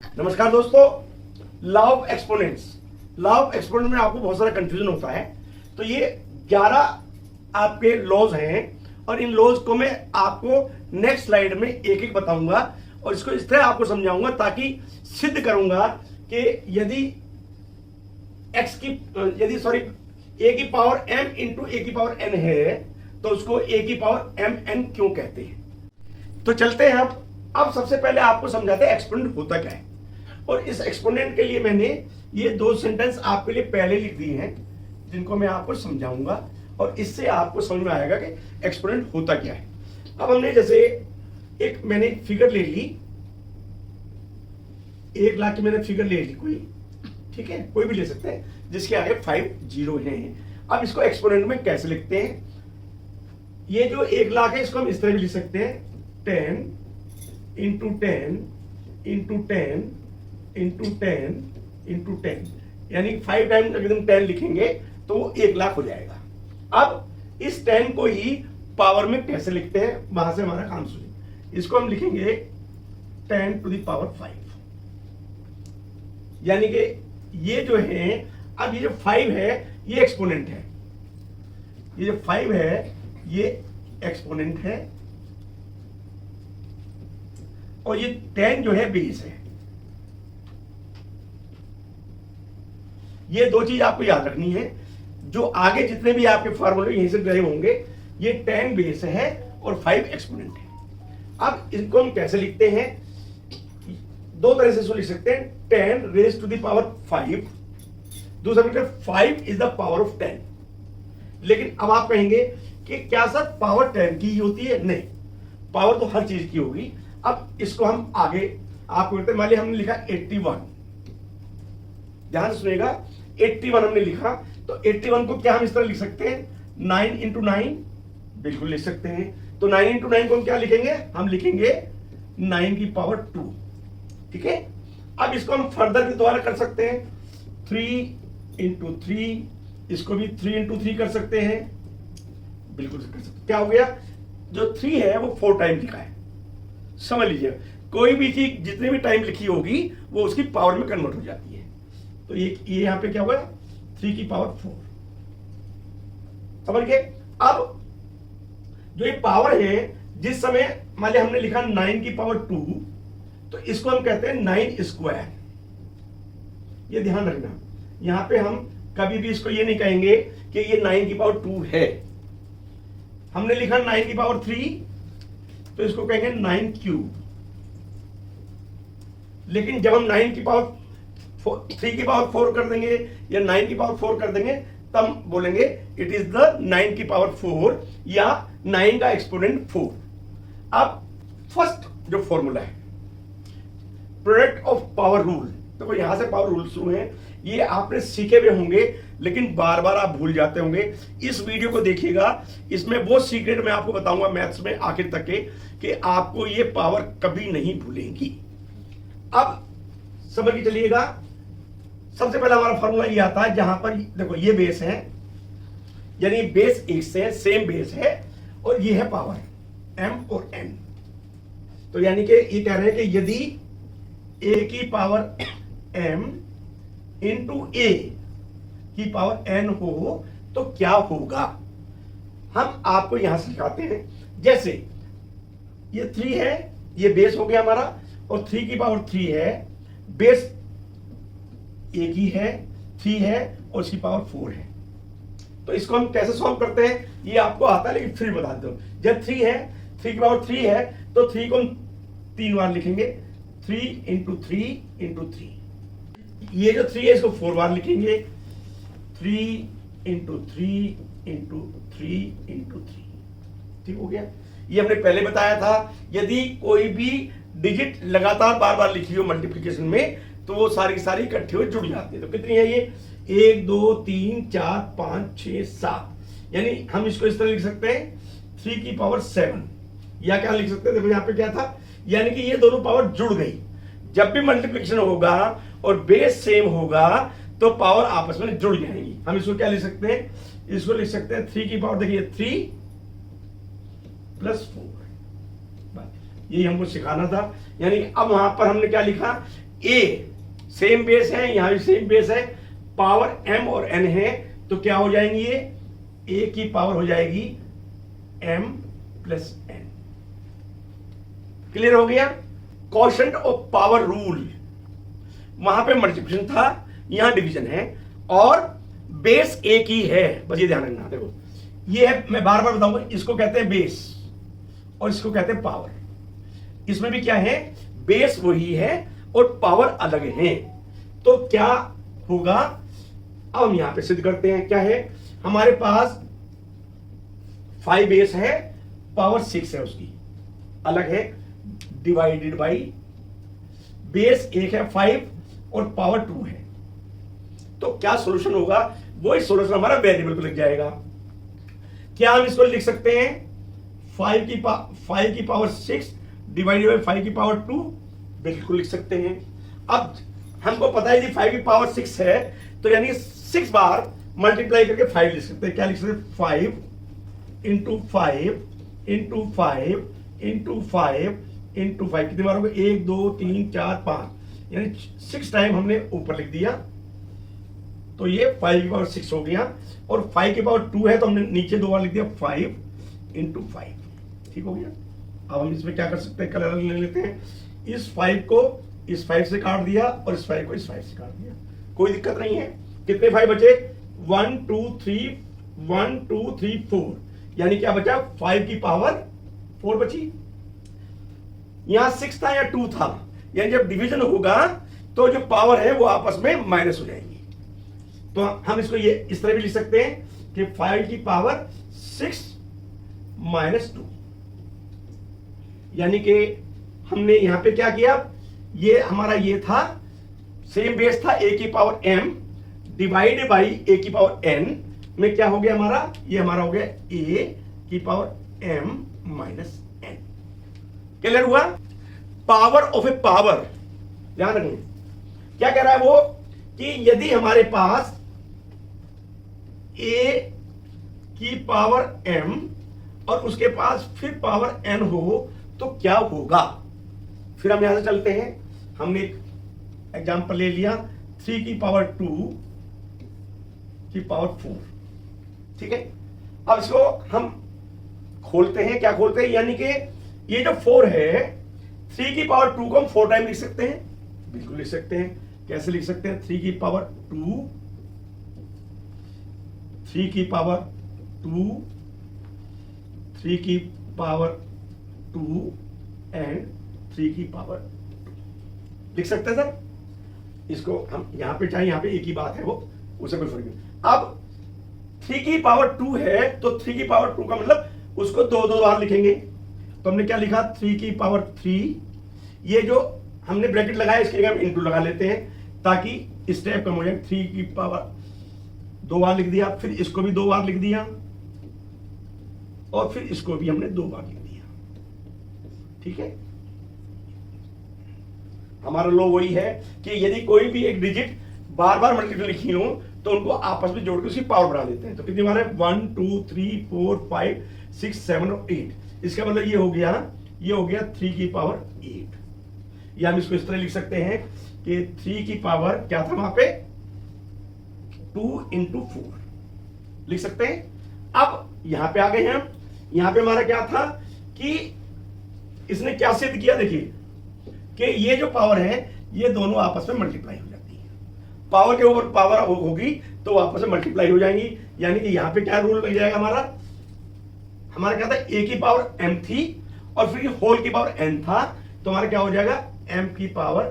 नमस्कार दोस्तों, law of exponents. Law of exponent में आपको बहुत सारा कंफ्यूजन होता है। तो ये 11 आपके लॉज हैं और इन लॉज को मैं आपको नेक्स्ट स्लाइड में एक एक बताऊंगा और इसको इस तरह आपको समझाऊंगा ताकि सिद्ध करूंगा कि यदि ए की पावर m इंटू ए की पावर n है तो उसको ए की पावर m n क्यों कहते हैं। तो चलते हैं अब सबसे पहले आपको समझाते हैं एक्सपोनेंट होता क्या है। और इस एक्सपोनेंट के लिए मैंने ये 2 सेंटेंस आपके लिए पहले लिख दिए हैं जिनको मैं आपको समझाऊंगा और इससे आपको समझ में आएगा कि एक्सपोनेंट होता क्या है। अब हमने जैसे मैंने फिगर ले ली, 1 लाख की मैंने फिगर ले ली कोई, ठीक है, कोई भी ले सकते हैं जिसके आगे 5 जीरो हैं। अब इसको एक्सपोनेंट में कैसे लिखते हैं। ये जो 1 लाख है इसको हम इस तरह भी लिख सकते हैं 10 इंटू 10 इंटू 10 इंटू 10 इंटू 10, यानी 5 टाइम अगर हम 10 लिखेंगे तो वो 1 लाख हो जाएगा। अब इस 10 को ही पावर में कैसे लिखते हैं, वहां से हमारा काम शुरू। इसको हम लिखेंगे 10 टू द पावर 5, यानी कि ये जो है, अब ये जो 5 है ये एक्सपोनेंट है, ये जो 5 है ये एक्सपोनेंट है और ये 10 जो है बेस है। ये 2 चीज आपको याद रखनी है। जो आगे जितने भी आपके फार्मूले यहीं से गए होंगे, ये 10 बेस है और 5 एक्सपोनेंट है। अब इनको हम कैसे लिखते हैं, 2 तरह से इसको लिख सकते हैं, 10 रेज टू द पावर 5, दूसरा मतलब 5 इज द पावर ऑफ 10। लेकिन अब आप कहेंगे कि क्या सर पावर 10 की ही होती है? नहीं, पावर तो हर चीज की होगी। अब इसको हम आगे आपको कहते हैं, मान लिया हमने लिखा 81, ध्यान से सुनिएगा, 81 हमने लिखा तो 81 को क्या हम इस तरह लिख सकते हैं 9 इंटू 9, बिल्कुल लिख सकते हैं। तो 9 इंटू 9 को हम क्या लिखेंगे, हम लिखेंगे 9 की पावर 2, ठीक है। अब इसको हम फर्दर भी दोबारा कर सकते हैं, 3 इंटू 3, इसको भी 3 इंटू 3 कर सकते हैं, बिल्कुल कर सकते हैं। क्या हो गया, जो 3 है वो 4 टाइम लिखा है। समझ लीजिए, कोई भी चीज जितनी भी टाइम लिखी होगी वो उसकी पावर में कन्वर्ट हो जाती है। तो ये यहां पे क्या हुआ, 3 की पावर 4, समझ गए। अब जो ये पावर है, जिस समय मान लिया हमने लिखा 9 की पावर 2, तो इसको हम कहते हैं 9 स्क्वायर। ये ध्यान रखना, यहां पे हम कभी भी इसको ये नहीं कहेंगे कि ये 9 की पावर 2 है। हमने लिखा 9 की पावर 3, तो इसको कहेंगे 9 क्यूब। लेकिन जब हम 9 की पावर 3 की पावर 4 कर देंगे या 9 की पावर 4 कर देंगे, तब बोलेंगे इट इज द 9 की पावर 4 या 9 का एक्सपोनेंट 4। अब फर्स्ट जो फॉर्मूला है प्रोडक्ट ऑफ पावर रूल, देखो यहां से पावर रूल शुरू है। ये आपने सीखे हुए होंगे लेकिन बार बार आप भूल जाते होंगे। इस वीडियो को देखिएगा, इसमें वो सीक्रेट मैं आपको बताऊंगा मैथ्स में आखिर तक के, कि आपको ये पावर कभी नहीं भूलेंगी। अब समझ के चलिएगा, सबसे पहला हमारा फॉर्मूला ये आता है, जहां पर देखो ये बेस है, यानी बेस एक से सेम बेस है और ये है पावर m और n। तो यानी कि ये कह रहे हैं कि यदि a की पावर m इंटू a की पावर n हो तो क्या होगा, हम आपको यहां से सिखाते हैं। जैसे ये 3 है, ये बेस हो गया हमारा, और 3 की पावर 3 है, बेस एक ही है, 3 है और इसकी पावर 4 है। तो इसको हम कैसे सॉल्व करते हैं ये आपको आता है, लेकिन फिर बता देता हूं। जब 3 है, 3 की पावर 3 है, तो 3 को हम 3 बार लिखेंगे, 3 इंटू 3 इंटू 3। ये जो 3 है इसको 4 बार लिखेंगे, 3 इंटू 3 इंटू 3 इंटू 3। ठीक हो गया। ये हमने पहले बताया था, यदि कोई भी डिजिट लगातार बार बार लिखी हो मल्टीप्लीकेशन में तो वो सारी सारी इकट्ठी हो जुड़ जाती है। तो कितनी है ये, 1 2 3 4 5 6 7, यानी हम इसको इस तरह लिख सकते हैं 3 की पावर 7, या क्या लिख सकते हैं, देखो यहाँ पे क्या था, यानी कि ये दोनों पावर जुड़ गई। जब भी मल्टीप्लिकेशन होगा और बेस सेम होगा तो पावर आपस में जुड़ जाएंगी। हम इसको क्या लिख सकते हैं, इसको लिख सकते हैं 3 की पावर, देखिए 3 प्लस 4, यही हमको सिखाना था। यानी अब वहां पर हमने क्या लिखा, ए सेम बेस है, यहां भी सेम बेस है, पावर m और n है, तो क्या हो जाएंगी ये a की पावर हो जाएगी m प्लस n। क्लियर हो गया? क्वोशंट ऑफ पावर रूल, वहां पे मल्टीप्लिकेशन था, यहां डिवीजन है, और बेस एक ही है, बस ये ध्यान रखना। देखो ये है, मैं बार बार बताऊंगा, इसको कहते हैं बेस और इसको कहते हैं पावर। इसमें भी क्या है, बेस वही है और पावर अलग है। तो क्या होगा, अब हम यहां पे सिद्ध करते हैं। क्या है, हमारे पास 5 बेस है, पावर 6 है, उसकी अलग है, डिवाइडेड बाई बेस एक है 5 और पावर 2 है। तो क्या सॉल्यूशन होगा, वही सॉल्यूशन हमारा वेरिएबल पे लग जाएगा। क्या हम इसको लिख सकते हैं 5 की पावर 6 डिवाइडेड बाई 5 की पावर 2? बिल्कुल लिख सकते हैं। अब हमको पता है कि 5 की पावर 6 है, तो यानी 6 बार मल्टीप्लाई करके 5 लिख सकते हैं। क्या लिख सकते हैं, 5 इंटू 5 इंटू 5 इंटू 5 इंटू 5, कितनी बार होगा, 1 2 3 4 5, यानी 6 टाइम हमने ऊपर लिख दिया, तो ये 5 की पावर 6 हो गया। और 5 की पावर 2 है, तो हमने नीचे 2 बार लिख दिया, 5 इंटू 5। ठीक हो गया? अब हम इसमें क्या कर सकते हैं, कलर ले लेते हैं। इस 5 को इस 5 से काट दिया और इस 5 को इस 5 से काट दिया, कोई दिक्कत नहीं है। कितने 5 बचे, 1 2 3 1 2 3 4, यानी क्या बचा, 5 की पावर 4 बची। यहां 6 था या 2 था, यानी जब डिवीजन होगा तो जो पावर है वो आपस में माइनस हो जाएंगी। तो हम इसको ये इस तरह भी लिख सकते हैं कि 5 की पावर 6 माइनस 2, यानी कि हमने यहां पे क्या किया, ये हमारा ये था, सेम बेस था, a की power m divided by a की पावर n में क्या हो गया हमारा, ये हमारा हो गया a की power m minus n। Clear हुआ? पावर ऑफ ए पावर, ध्यान रखना क्या कह रहा है वो, कि यदि हमारे पास a की पावर m और उसके पास फिर पावर n हो तो क्या होगा। फिर हम यहां से चलते हैं, हमने एक एग्जांपल ले लिया, 3 की पावर 2 की पावर 4, ठीक है। अब इसको हम खोलते हैं, क्या खोलते हैं, यानी कि ये जो 4 है, 3 की पावर 2 को हम 4 टाइम लिख सकते हैं, बिल्कुल लिख सकते हैं। कैसे लिख सकते हैं, 3 की पावर 2, 3 की पावर 2, 3 की पावर 2 एंड 3 की पावर 2 लिख सकते हैं सर। इसको हम यहां पे चाहे यहां पे एक ही बात है, वो उसे कोई फर्क नहीं। अब 3 की पावर 2 है, तो 3 की पावर 2 का मतलब उसको 2 बार लिखेंगे। तो हमने क्या लिखा, 3 की पावर 3, ये जो हमने ब्रैकेट लगाया इसके लिए हम इंटू लगा लेते हैं ताकि स्टेप कम हो जाए। 3 की पावर 2 बार लिख दिया, फिर इसको भी 2 बार लिख दिया और फिर इसको भी हमने 2 बार लिख दिया। ठीक है, हमारा लॉ वही है कि यदि कोई भी एक डिजिट बार बार मल्टीपल लिखी हो तो उनको आपस में जोड़ के उसकी पावर बढ़ा देते हैं। तो कितनी बार है, 1 2 3 4 5 6 7 और 8। इसका मतलब ये हो गया 3 की पावर 8, या हम इसको इस तरह लिख सकते हैं कि 3 की पावर क्या था वहां पे, 2 इंटू 4 लिख सकते हैं। अब यहां पे आ गए हैं, यहां पे हमारा क्या था कि इसने क्या सिद्ध किया, देखिए कि ये जो पावर है ये दोनों आपस में मल्टीप्लाई हो जाती है। पावर के ऊपर पावर होगी तो आपस में मल्टीप्लाई हो जाएंगी, यानी कि यहां पे क्या रूल लग जाएगा हमारा क्या था, a की पावर m थी और फिर होल की पावर n था, तो हमारा क्या हो जाएगा, m की पावर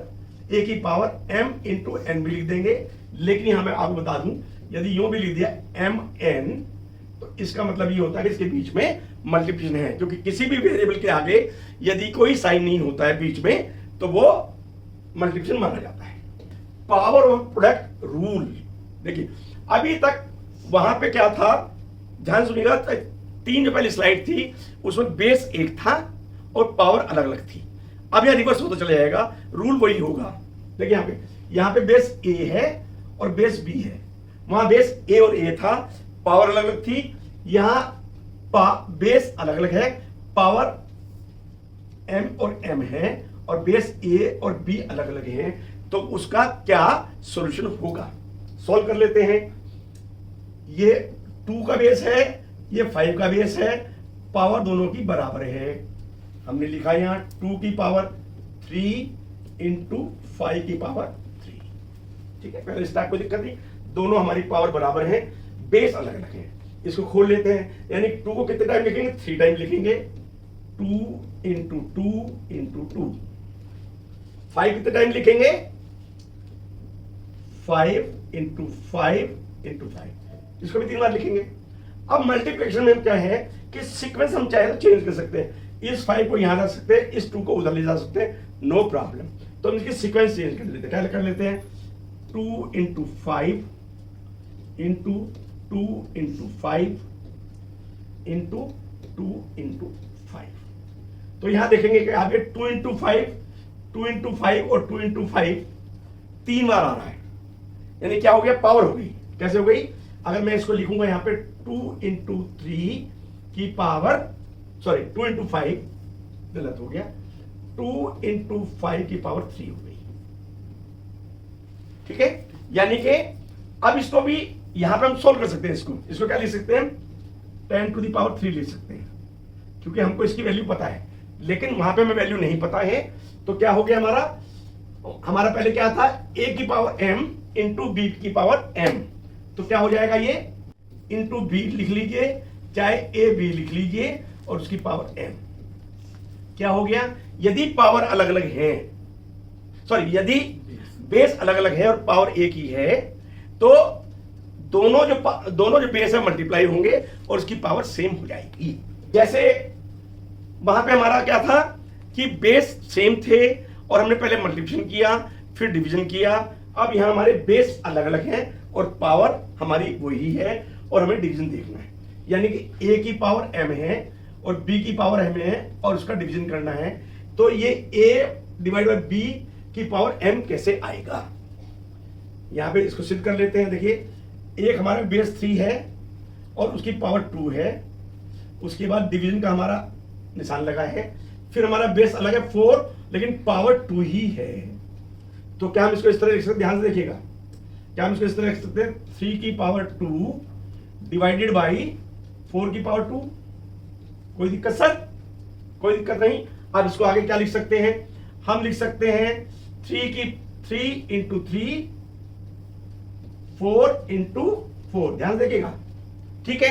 a की पावर m इंटू n भी लिख देंगे। लेकिन यहां मैं आपको बता दूं, यदि यूं भी लिख दिया m n, तो इसका मतलब ये होता है कि इसके बीच में मल्टीप्लिकेशन है, क्योंकि किसी भी वेरिएबल के आगे यदि कोई साइन नहीं होता है बीच में तो वो मल्टीप्लिकेशन माना जाता है। पावर ऑफ प्रोडक्ट रूल, देखिए अभी तक वहां पे क्या था, ध्यान सुनिएगा, 3 जो पहली स्लाइड थी उसमें बेस एक था और पावर अलग अलग थी। अब यह रिवर्स होता चला जाएगा, रूल वही होगा। देखिए यहां पे बेस ए है और बेस बी है, वहां बेस ए और ए था, पावर अलग अलग थी। यहां बेस अलग अलग है, पावर m और m है, और बेस a और b अलग अलग हैं, तो उसका क्या सॉल्यूशन होगा, सॉल्व कर लेते हैं। ये 2 का बेस है, ये 5 का बेस है, पावर दोनों की बराबर है। हमने लिखा यहां 2 की पावर 3 इंटू 5 की पावर 3। ठीक है, पहले इस टाइप कोई दिक्कत नहीं, दोनों हमारी पावर बराबर है, बेस अलग अलग है। इसको खोल लेते हैं, यानी 2 को कितने टाइम लिखेंगे, 3 टाइम लिखेंगे, 2 इंटू 2 इंटू 2। 5 कितने टाइम लिखेंगे, 5 इंटू 5 इंटू 5, इसको भी 3 बार लिखेंगे। अब मल्टीप्लिकेशन में क्या है कि सीक्वेंस हम चाहे तो चेंज कर सकते हैं, इस 5 को यहां रख सकते हैं, इस 2 को उधर ले जा सकते हैं, नो प्रॉब्लम। तो हम इसकी सीक्वेंस चेंज कर लेते हैं, क्या कर लेते हैं, 2 into 5 into 2 into 5 into 2 into 5। तो यहां देखेंगे कि यहाँ पे 2 इंटू 5, 2 इंटू 5 और 2 इंटू 5 3 बार आ रहा है, यानी क्या हो गया, पावर हो गई। कैसे हो गई, अगर मैं इसको लिखूंगा यहाँ पे 2 इंटू 3 की पावर, सॉरी 2 इंटू 5 गलत हो गया, 2 इंटू 5 की पावर 3 हो गई। ठीक है, यानी कि अब इसको भी यहां पे हम सोल्व कर सकते हैं, इसको क्या लिख सकते हैं, 10 टू दी पावर 3 लिख सकते हैं, क्योंकि हमको इसकी वैल्यू पता है, लेकिन वहां पे हमें वैल्यू नहीं पता है। तो क्या हो गया हमारा पहले क्या था, a की पावर m इंटू बी की पावर m। तो क्या हो जाएगा, ये इंटू बी लिख लीजिए, चाहे a b लिख लीजिए, और उसकी पावर m। क्या हो गया, यदि पावर अलग अलग है, सॉरी यदि बेस अलग अलग है और पावर एक ही है, तो दोनों जो बेस है मल्टीप्लाई होंगे और उसकी पावर सेम हो जाएगी। जैसे वहां पे हमारा क्या था कि बेस सेम थे और हमने पहले मल्टीप्लिकेशन किया, फिर डिवीजन किया। अब यहां हमारे बेस अलग अलग हैं और पावर हमारी वही है, और हमें डिवीजन देखना है, यानी कि a की पावर m है और b की पावर m है और उसका डिवीजन करना है। तो ये a डिवाइड बाय b की पावर m कैसे आएगा, यहां पे इसको सिद्ध कर लेते हैं। देखिए, एक हमारा बेस 3 है और उसकी पावर 2 है, उसके बाद डिवीजन का हमारा निशान लगा है, फिर हमारा बेस अलग है 4, लेकिन पावर 2 ही है। तो क्या हम इसको इस तरह लिख सकते, ध्यान से देखिएगा, क्या हम इसको इस तरह लिख सकते हैं, 3 की पावर 2 डिवाइडेड बाई 4 की पावर 2। कोई दिक्कत सर, कोई दिक्कत नहीं। अब इसको आगे क्या लिख सकते हैं, हम लिख सकते हैं 3 इंटू 3 4 इंटू 4, ध्यान देखिएगा। ठीक है,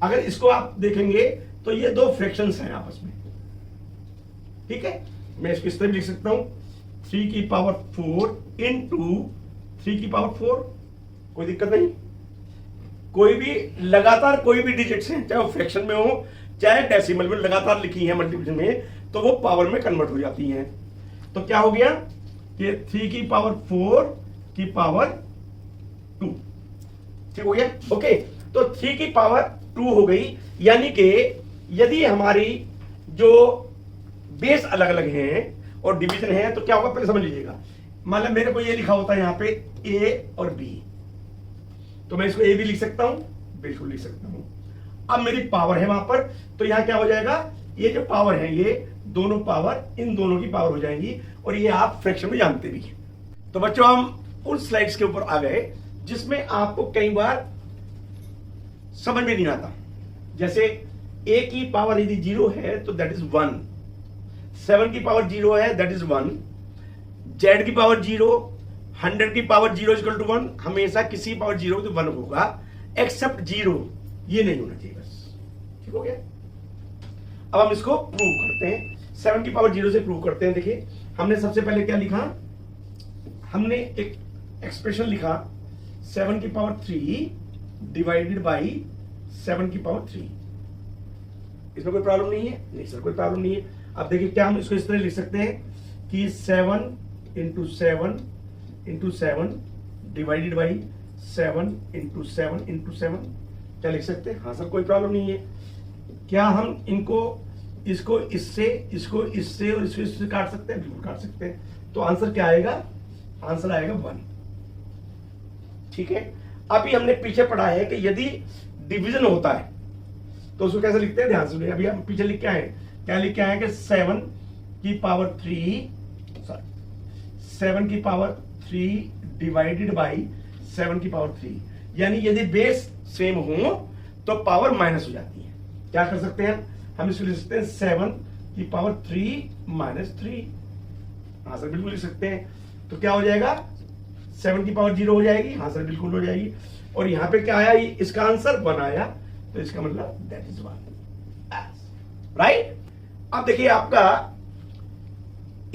अगर इसको आप देखेंगे तो ये दो फ्रैक्शंस हैं आपस में। ठीक है, मैं इसको इस तरह लिख सकता हूं, 3 की पावर 4 इंटू 3 की पावर 4, कोई दिक्कत नहीं। कोई भी लगातार कोई भी डिजिट्स हैं, चाहे वो फ्रैक्शन में हो चाहे डेसिमल में, लगातार लिखी है मल्टीप्लिकेशन में, तो वो पावर में कन्वर्ट हो जाती हैं। तो क्या हो गया कि 3 की पावर 4 की पावर 2, ठीक हो गया। ओके, तो 3 की पावर 2 हो गई, यानी कि यदि हमारी जो बेस अलग अलग हैं और डिवीजन है, तो क्या होगा पहले समझ लीजिएगा। मतलब मेरे को ये लिखा होता है यहाँ पे a और b, तो मैं इसको a भी लिख सकता हूं, बिल्कुल लिख सकता हूं। अब मेरी पावर है वहां पर, तो यहां क्या हो जाएगा, ये जो पावर है ये दोनों पावर इन दोनों की पावर हो जाएंगी, और ये आप फ्रैक्शन में जानते भी हैं। तो बच्चों, हम उन स्लाइड्स के ऊपर आ गए जिसमें आपको कई बार समझ में नहीं आता। जैसे a की पावर यदि 0 है तो दैट इज 1, 7 की पावर 0 है दैट इज 1, z की पावर 0, 100 की पावर 0 इक्वल टू 1, हमेशा किसी पावर 0 तो 1 होगा, एक्सेप्ट 0 ये नहीं होना चाहिए, बस। ठीक हो गया। अब हम इसको प्रूव करते हैं, 7 की पावर 0 से प्रूव करते हैं। देखिए, हमने सबसे पहले क्या लिखा, हमने एक एक्सप्रेशन लिखा 7 की पावर 3 डिवाइडेड बाई 7 की पावर 3। इसमें कोई प्रॉब्लम नहीं है, नहीं सर कोई प्रॉब्लम नहीं है। अब देखिए, क्या हम इसको इस तरह लिख सकते हैं कि 7 into 7 into 7 divided by 7 into 7 into 7, क्या लिख सकते हैं? हाँ सर, कोई प्रॉब्लम नहीं है। क्या हम इसको इससे और इसको इससे काट सकते हैं? बिल्कुल काट सकते हैं। तो आंसर क्या आएगा? आंसर आएगा 1। ठीक है, अभी हमने पीछे पढ़ा है कि यदि डिवीजन होता है तो उसको कैसे लिखते हैं, ध्यान सुनिए। अभी हम पीछे लिख के आए, क्या लिख के आए कि 7 की पावर 3 3 डिवाइडेड बाई 7 की पावर 3, यानी यदि बेस सेम हो तो पावर माइनस हो जाती है। क्या कर सकते हैं हम इसको लिख सकते हैं 7 की पावर 3 माइनस 3। हाँ सर बिल्कुल लिख सकते हैं। तो क्या हो जाएगा 7 की पावर 0 हो जाएगी। हाँ सर बिल्कुल हो जाएगी। और यहां पे क्या आया, इसका आंसर 1 आया, तो इसका मतलब दैट इज 1, राइट। अब देखिए आपका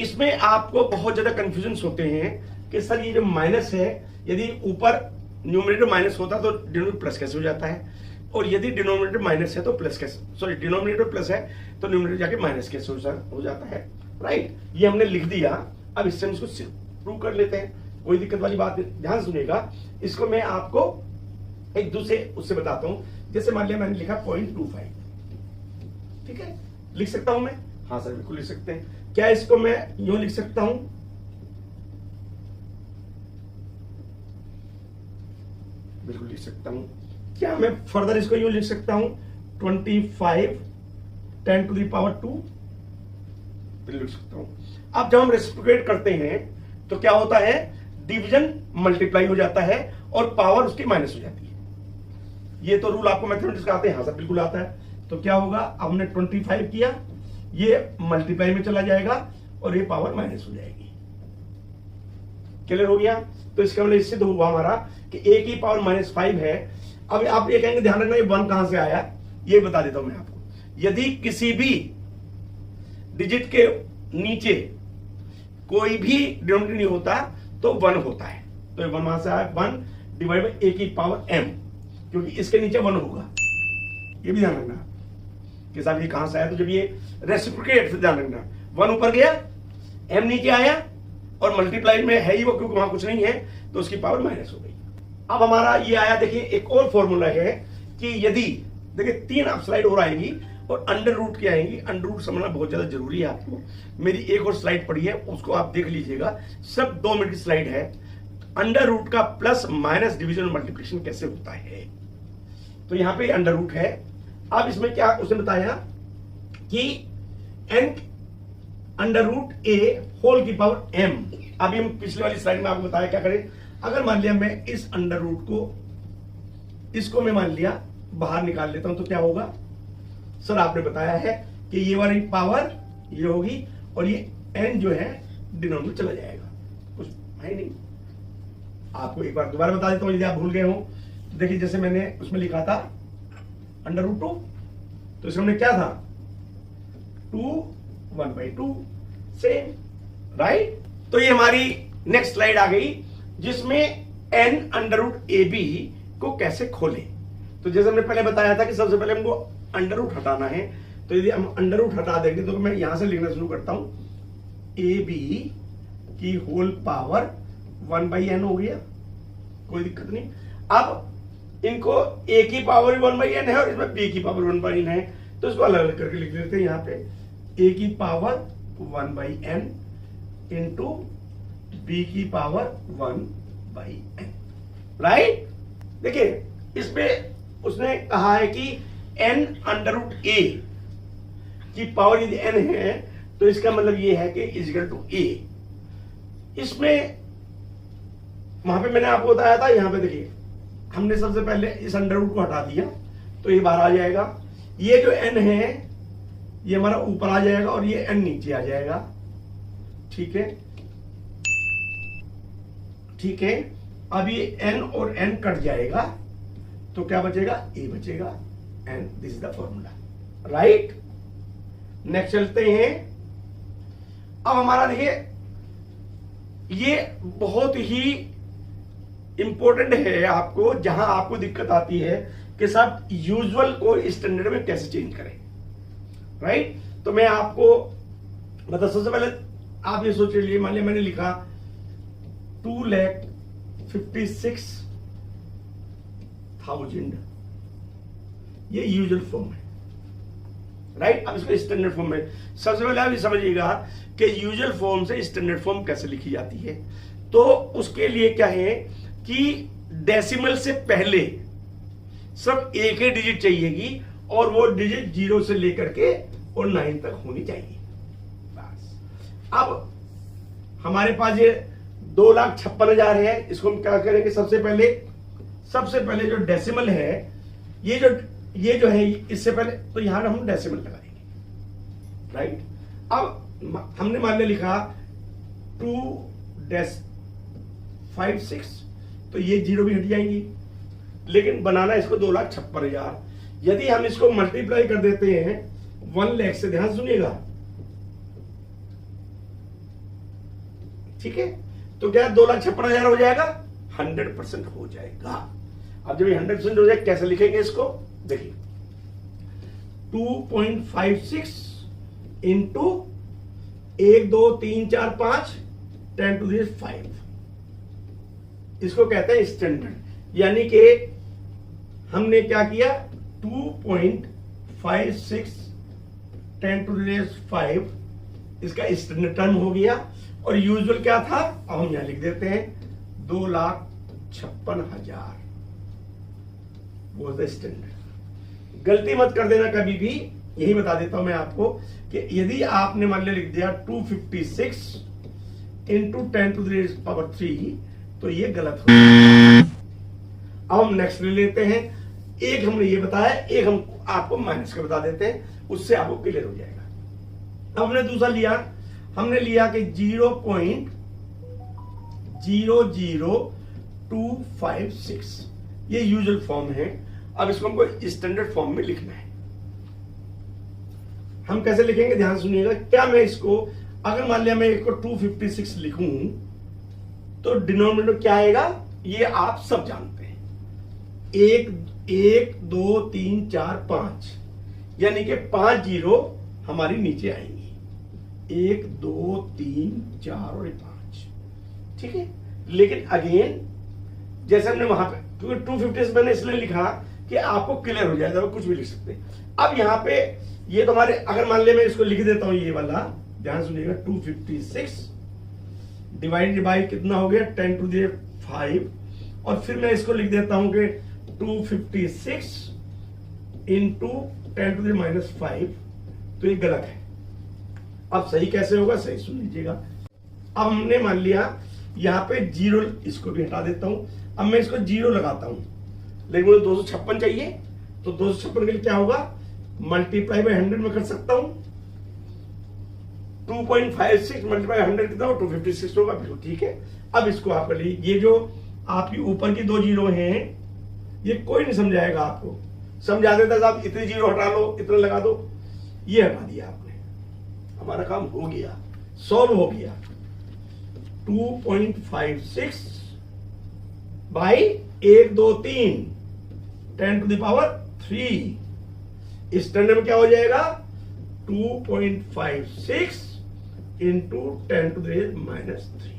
इसमें आपको बहुत ज्यादा कंफ्यूजन होते हैं कि सर ये जो माइनस है, यदि ऊपर न्यूमरेटर माइनस होता तो डिनोमिनेटर प्लस कैसे हो जाता है, और यदि डिनोमिनेटर माइनस है तो प्लस कैसे, सॉरी डिनोमिनेटर प्लस है तो न्यूमरेटर जाके माइनस कैसे हो जाता है, राइट। ये हमने लिख दिया। अब इससे हम इसको प्रूव कर लेते हैं, कोई दिक्कत वाली बात नहीं। ध्यान सुनिएगा, इसको मैं आपको एक दूसरे उससे बताता हूं। जैसे मान लिया मैंने लिखा 0.25, ठीक है, लिख सकता हूं मैं? हाँ सर बिल्कुल लिख सकते हैं। क्या इसको मैं यूं लिख सकता हूं, बिल्कुल लिख सकता हूं। क्या मैं फर्दर इसको यूं लिख सकता हूं 25 10 टू द पावर 2, लिख सकता हूं। अब जब हम रेसिप्रोकेट करते हैं तो क्या होता है, डिवीजन मल्टीप्लाई हो जाता है और पावर उसकी माइनस हो जाती है। ये तो रूल आपको मैथमेटिक्स का आते हैं? हाँ सर बिल्कुल आता है। तो क्या होगा, अब हमने 25 किया, ये मल्टीप्लाई में चला जाएगा और ये पावर माइनस हो जाएगी। क्लियर हो गया? तो इसका मतलब इससे तो हुआ हमारा कि a की पावर -5 है। अब आप ये कहेंगे ध्यान रखना ये 1 कहां से आया, ये बता देता हूं मैं आपको। यदि किसी भी डिजिट के नीचे कोई भी डिनोमिनेटर नहीं होता तो 1 होता है। तो 1 वहां से आया, 1 डिवाइड बाई a की पावर m, क्योंकि इसके नीचे 1 होगा। ये भी ध्यान रखना कि साहब ये कहां से आया, तो जब ये रेसिप्रोकेट, फिर ध्यान रखना 1 ऊपर गया, m नीचे आया और मल्टीप्लाई में है ही वो, क्योंकि वहां कुछ नहीं है तो उसकी पावर माइनस हो गई। अब हमारा ये आया, देखिए एक और फॉर्मूला है कि यदि देखिए 3 आप स्लाइड और आएंगी और अंडर रूट की आएंगी। अंडर रूट समझना बहुत ज्यादा जरूरी है आपको। मेरी एक और स्लाइड पड़ी है, उसको आप देख लीजिएगा, सब 2 मिनट की स्लाइड है। अंडर रूट का प्लस माइनस डिवीजन और मल्टीप्लिकेशन कैसे होता है, तो यहां पे अंडर रूट है। अब इसमें क्या उसने बताया कि n under root a whole की पावर m। अभी हम पिछले वाली स्लाइड में आपको बताया क्या करें, अगर मान लिया मैं इस अंडर रूट को, इसको मैं मान लिया बाहर निकाल लेता हूं, तो क्या होगा सर, आपने बताया है कि ये वाली पावर ये होगी और ये n जो है डिनोमिनेटर चला जाएगा, कुछ है नहीं। आपको एक बार दोबारा बता देता हूं यदि आप भूल गए हो। देखिए जैसे मैंने उसमें लिखा था अंडर रूट 2, तो इसमें हमने क्या था 2 1/2 सेम, राइट। तो ये हमारी नेक्स्ट स्लाइड आ गई जिसमें n under root A B को कैसे खोले। तो जैसे हमने पहले बताया था कि सबसे पहले हमको अंडर रूट हटाना है। तो यदि हम अंडर रूट हटा देंगे तो मैं यहां से लिखना शुरू करता हूं, ए बी की होल पावर 1/n हो गया, कोई दिक्कत नहीं। अब इनको a की पावर 1/n है और इसमें b की पावर 1/n है, तो इसको अलग अलग करके लिख देते हैं। यहां पे a की पावर 1/n इंटू b की पावर 1/n, राइट। देखिए इसमें उसने कहा है कि n अंडर रूट a की पावर यदि n है तो इसका मतलब ये है कि इजिकल टू a। इसमें वहां पे मैंने आपको बताया था, यहां पे देखिए हमने सबसे पहले इस अंडर रूट को हटा दिया तो ये बाहर आ जाएगा। ये जो n है ये हमारा ऊपर आ जाएगा और ये n नीचे आ जाएगा, ठीक है, ठीक है। अब ये n और n कट जाएगा तो क्या बचेगा, a बचेगा, and this is the formula, right. Next चलते हैं। अब हमारा देखिए ये बहुत ही इंपॉर्टेंट है आपको, जहां आपको दिक्कत आती है कि साहब यूजुअल को स्टैंडर्ड में कैसे चेंज करें, राइट। तो मैं आपको बता, सबसे पहले आप ये सोच लीजिए, मान लिया मैंने लिखा 2,56,000, ये यूजुअल फॉर्म है, राइट। अब इसको स्टैंडर्ड फॉर्म में सबसे पहले आप ये समझिएगा कि यूजुअल फॉर्म से स्टैंडर्ड फॉर्म कैसे लिखी जाती है। तो उसके लिए क्या है कि डेसिमल से पहले सब एक ही डिजिट चाहिएगी और वो डिजिट 0 से लेकर के और 9 तक होनी चाहिए, बस। अब हमारे पास ये 2,56,000 है। इसको हम क्या करेंगे, सबसे पहले जो डेसिमल है, ये जो है इससे पहले तो यहां हम डेसिमल लगाएंगे, राइट। अब हमने मान लिखा 2.56, तो ये 0 भी हट जाएंगी, लेकिन बनाना इसको 2,56,000। यदि हम इसको मल्टीप्लाई कर देते हैं 1 लाख से, ध्यान सुनिएगा, ठीक है, तो क्या 2,56,000 हो जाएगा, 100% हो जाएगा। अब जब ये 100% हो जाए कैसे लिखेंगे इसको, देखिए 2.56 इंटू 1 2 3 4 5 10⁵ इसको कहते हैं स्टैंडर्ड। यानी कि हमने क्या किया, 2.56 10⁵ इसका स्टैंडर्ड टर्म हो गया, और यूजुअल क्या था, अब हम यहां लिख देते हैं 2,56,000 वो स्टैंडर्ड। गलती मत कर देना कभी भी, यही बता देता हूं मैं आपको कि यदि आपने मान लिया लिख दिया 256 इंटू 10⁵, तो ये गलत हो गया। अब हम नेक्स्ट ले लेते हैं, एक हमने ये बताया, एक हम आपको माइनस का बता देते हैं, उससे आपको क्लियर हो जाएगा। अब हमने दूसरा लिया, हमने लिया कि 0.00256, ये यूजुअल फॉर्म है। अब इसको हमको स्टैंडर्ड फॉर्म में लिखना है। हम कैसे लिखेंगे, ध्यान सुनिएगा। क्या मैं इसको, अगर मान लिया मैं इसको 256 लिखूं, तो डिनोमिनेटर क्या आएगा, ये आप सब जानते हैं, 1 2 3 4 5, यानी कि 5 0 हमारी नीचे आएंगी, 1 2 3 4 और 5, ठीक है। लेकिन अगेन जैसे हमने वहां पे, क्योंकि 256 मैंने इसलिए लिखा कि आपको क्लियर हो जाएगा, कुछ भी लिख सकते हैं। अब यहां पे ये तो हमारे, अगर मान ले मैं इसको लिख देता हूं ये वाला, ध्यान सुनिएगा, 256 डिवाइडेड बाई कितना हो गया, 10⁵, और फिर मैं इसको लिख देता हूं कि 256 इंटू 10⁻⁵, तो ये गलत है। अब सही कैसे होगा, सही सुन लीजिएगा। अब हमने मान लिया यहां पे 0, इसको भी हटा देता हूं। अब मैं इसको 0 लगाता हूं, लेकिन मुझे 256 चाहिए, तो 256 के लिए क्या होगा, मल्टीप्लाई बाय 100 में कर सकता हूं। 2.56 मल्टीप्लाई 100 कितना हो, 256 होगा, बिल्कुल ठीक है। अब इसको आप कर लीजिए, ये जो आपकी ऊपर की 2 0 हैं, ये कोई नहीं समझाएगा आपको, समझा देता साहब इतने 0 हटा लो, इतना लगा दो, ये हटा दिया आपने, हमारा काम हो गया, सॉल्व हो गया। 2.56 बाई 1 2 3 10⁻3, स्टैंडर्ड में क्या हो जाएगा, 2.56 इंटू 10⁻⁻3।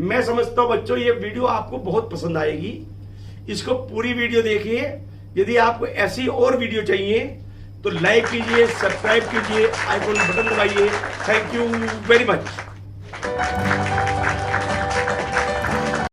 मैं समझता हूं बच्चों ये वीडियो आपको बहुत पसंद आएगी, इसको पूरी वीडियो देखिए। यदि आपको ऐसी और वीडियो चाहिए तो लाइक कीजिए, सब्सक्राइब कीजिए, आइकॉन बटन दबाइए। Thank you very much.